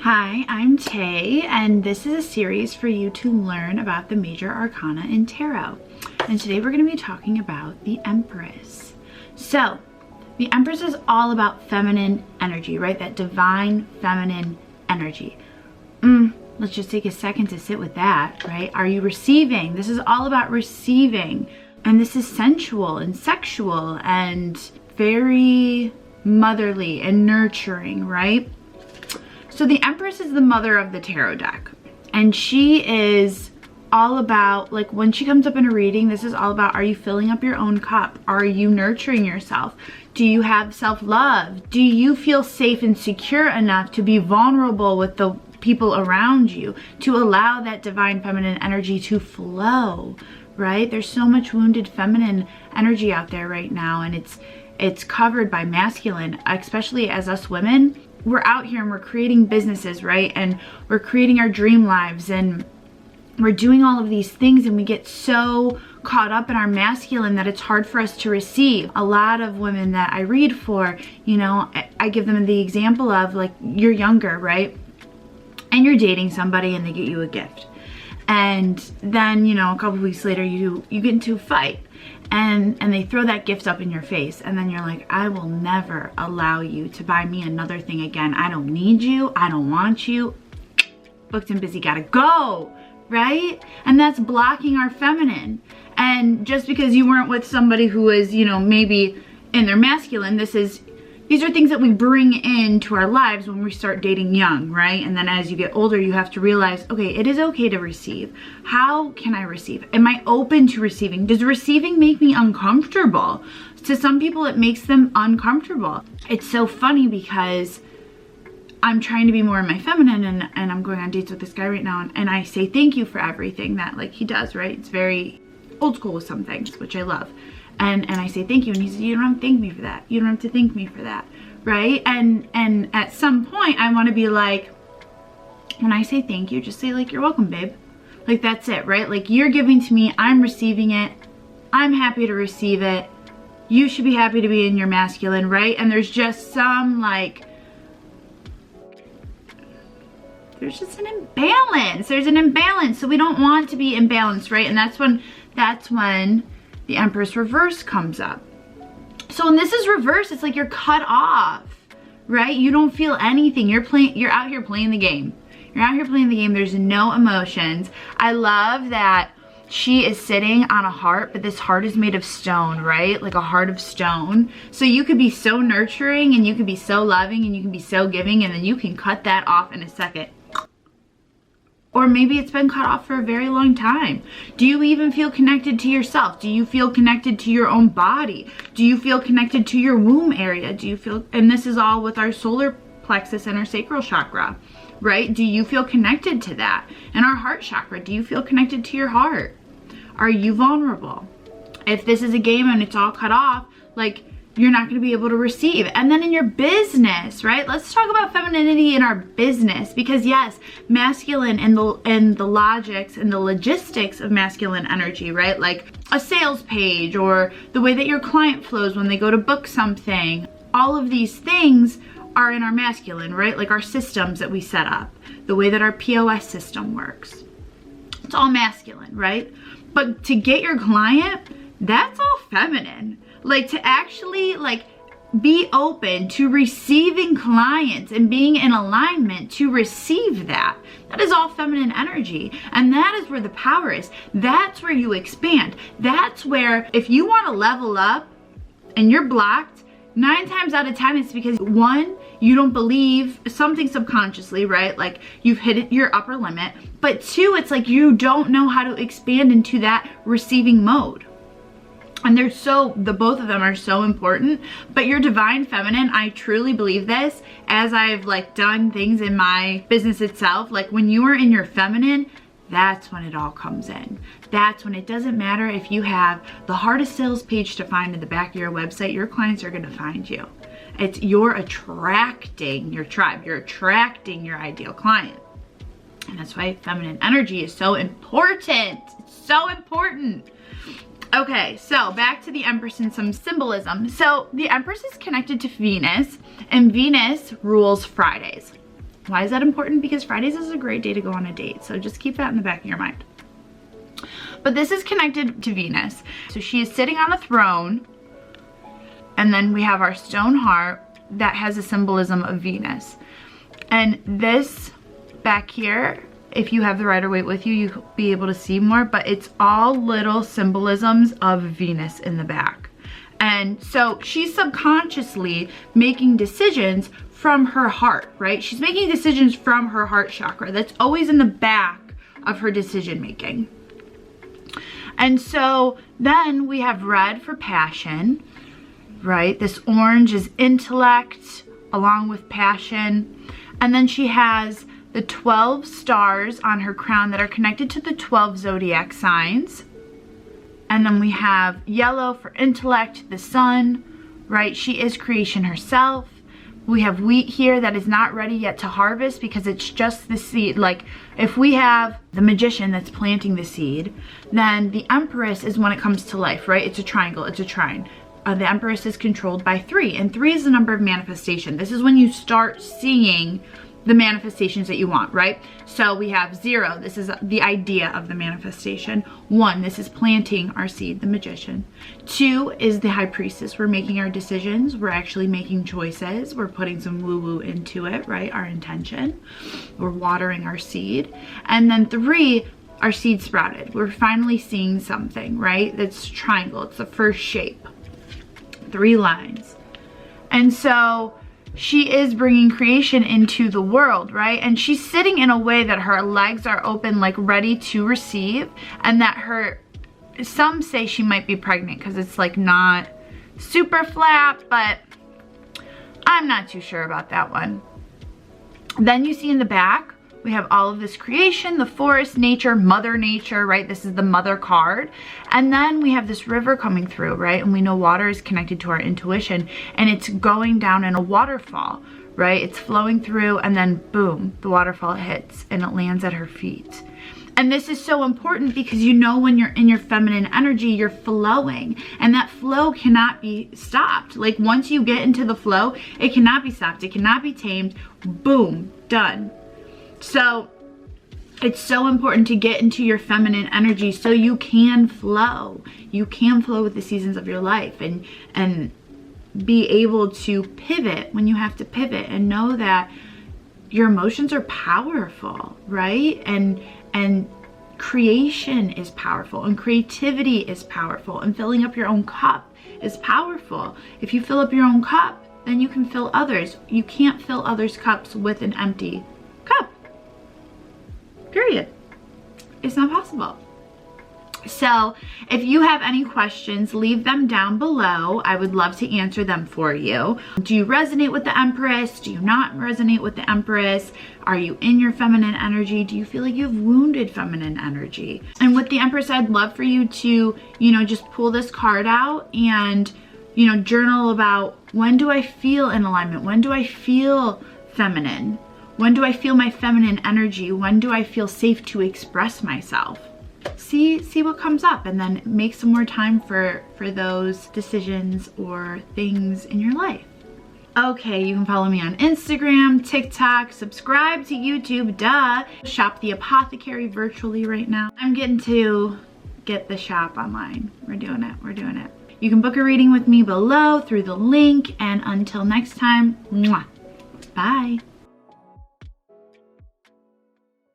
Hi, I'm Tay, and this is a series for you to learn about the Major Arcana in Tarot. And today we're going to be talking about the Empress. So, the Empress is all about feminine energy, right? That divine feminine energy. Let's just take a second to sit with that, right? Are you receiving? This is all about receiving. And this is sensual and sexual and very motherly and nurturing, right? So the Empress is the mother of the tarot deck, and she is all about, like, when she comes up in a reading, this is all about, are you filling up your own cup? Are you nurturing yourself? Do you have self-love? Do you feel safe and secure enough to be vulnerable with the people around you, to allow that divine feminine energy to flow, right? There's so much wounded feminine energy out there right now, and it's covered by masculine, especially as us women. We're out here and we're creating businesses, right? And we're creating our dream lives and we're doing all of these things, and we get so caught up in our masculine that it's hard for us to receive. A lot of women that I read for, you know, I give them the example of, like, you're younger, right? And you're dating somebody and they get you a gift. And then, you know, a couple weeks later you get into a fight. And they throw that gift up in your face, and then you're like, I will never allow you to buy me another thing again. I don't need you. I don't want you. Booked and busy, gotta go, right? And that's blocking our feminine. And just because you weren't with somebody who is, you know, maybe in their masculine, these are things that we bring into our lives when we start dating young, right? And then as you get older, you have to realize, okay, it is okay to receive. How can I receive? Am I open to receiving? Does receiving make me uncomfortable? To some people, it makes them uncomfortable. It's so funny because I'm trying to be more in my feminine, and I'm going on dates with this guy right now, and I say thank you for everything that, like, he does, right? It's very old school with some things, which I love. And I say thank you, and he says, you don't have to thank me for that. You don't have to thank me for that, right? And at some point, I want to be like, when I say thank you, just say, like, you're welcome, babe. Like, that's it, right? Like, you're giving to me, I'm receiving it. I'm happy to receive it. You should be happy to be in your masculine, right? And there's just some, like, there's just an imbalance. There's an imbalance, so we don't want to be imbalanced, right? And that's when the Empress reverse comes up. So when this is reverse, it's like you're cut off, right? You don't feel anything. You're out here playing the game. You're out here playing the game. There's no emotions. I love that she is sitting on a heart, but this heart is made of stone, right? Like a heart of stone. So you could be so nurturing, and you could be so loving, and you can be so giving, and then you can cut that off in a second. Or maybe it's been cut off for a very long time. Do you even feel connected to yourself? Do you feel connected to your own body? Do you feel connected to your womb area? Do you feel, and this is all with our solar plexus and our sacral chakra, right? Do you feel connected to that? And our heart chakra, do you feel connected to your heart? Are you vulnerable? If this is a game and it's all cut off, like, you're not going to be able to receive. And then in your business, right? Let's talk about femininity in our business, because yes, masculine and the logics and the logistics of masculine energy, right? Like a sales page, or the way that your client flows when they go to book something. All of these things are in our masculine, right? Like our systems that we set up, the way that our POS system works. It's all masculine, right? But to get your client, that's all feminine. Like, to actually, like, be open to receiving clients and being in alignment to receive that. That is all feminine energy. And that is where the power is. That's where you expand. That's where, if you want to level up and you're blocked, 9 times out of 10 it's because, one, you don't believe something subconsciously, right? Like, you've hit your upper limit. But 2, it's like you don't know how to expand into that receiving mode. And the both of them are so important. But your divine feminine, I truly believe this, as I've, like, done things in my business itself, like, when you are in your feminine, that's when it all comes in. That's when it doesn't matter if you have the hardest sales page to find in the back of your website, your clients are going to find you. You're attracting your tribe. You're attracting your ideal client. And that's why feminine energy is so important. It's so important. Okay, so back to the Empress and some symbolism. So the Empress is connected to Venus, and Venus rules Fridays. Why is that important? Because Fridays is a great day to go on a date. So just keep that in the back of your mind. But this is connected to Venus. So she is sitting on a throne. And then we have our stone heart that has a symbolism of Venus. And this back here, if you have the Rider-Waite with you, you'll be able to see more, but it's all little symbolisms of Venus in the back. And so she's subconsciously making decisions from her heart, right? She's making decisions from her heart chakra. That's always in the back of her decision making. And so then we have red for passion, right? This orange is intellect along with passion. And then she has the 12 stars on her crown that are connected to the 12 zodiac signs. And then we have yellow for intellect, the sun, right? She is creation herself. We have wheat here that is not ready yet to harvest because it's just the seed. Like if we have the magician that's planting the seed, then the Empress is when it comes to life, right? It's a triangle, it's a trine. The Empress is controlled by 3, and 3 is the number of manifestation. This is when you start seeing the manifestations that you want, right? So we have 0, this is the idea of the manifestation. 1, this is planting our seed, the magician. 2 is the high priestess. We're making our decisions. We're actually making choices. We're putting some woo-woo into it, right? Our intention. We're watering our seed. And then 3, our seed sprouted. We're finally seeing something, right? That's triangle. It's the first shape. 3 lines. And so she is bringing creation into the world, right? And she's sitting in a way that her legs are open, like ready to receive, and that her, some say she might be pregnant because it's like not super flat, but I'm not too sure about that one. Then you see in the back, we have all of this creation, the forest, nature, mother nature, right? This is the mother card. And then we have this river coming through, right? And we know water is connected to our intuition, and it's going down in a waterfall, right? It's flowing through, and then boom, the waterfall hits and it lands at her feet. And this is so important because you know when you're in your feminine energy, you're flowing, and that flow cannot be stopped. Like once you get into the flow, it cannot be stopped. It cannot be tamed. Boom, done. So it's so important to get into your feminine energy so you can flow. You can flow with the seasons of your life and be able to pivot when you have to pivot, and know that your emotions are powerful, right? And creation is powerful, and creativity is powerful, and filling up your own cup is powerful. If you fill up your own cup, then you can fill others. You can't fill others' cups with an empty cup. Period. It's not possible. So if you have any questions, leave them down below. I would love to answer them for you. Do you resonate with the Empress? Do you not resonate with the Empress? Are you in your feminine energy? Do you feel like you have wounded feminine energy? And with the Empress, I'd love for you to, just pull this card out and, journal about, when do I feel in alignment? When do I feel feminine? When do I feel my feminine energy? When do I feel safe to express myself? See what comes up, and then make some more time for those decisions or things in your life. Okay, you can follow me on Instagram, TikTok, subscribe to YouTube, duh. Shop the Apothecary virtually right now. I'm getting to get the shop online. We're doing it. You can book a reading with me below through the link, and until next time, mwah, bye.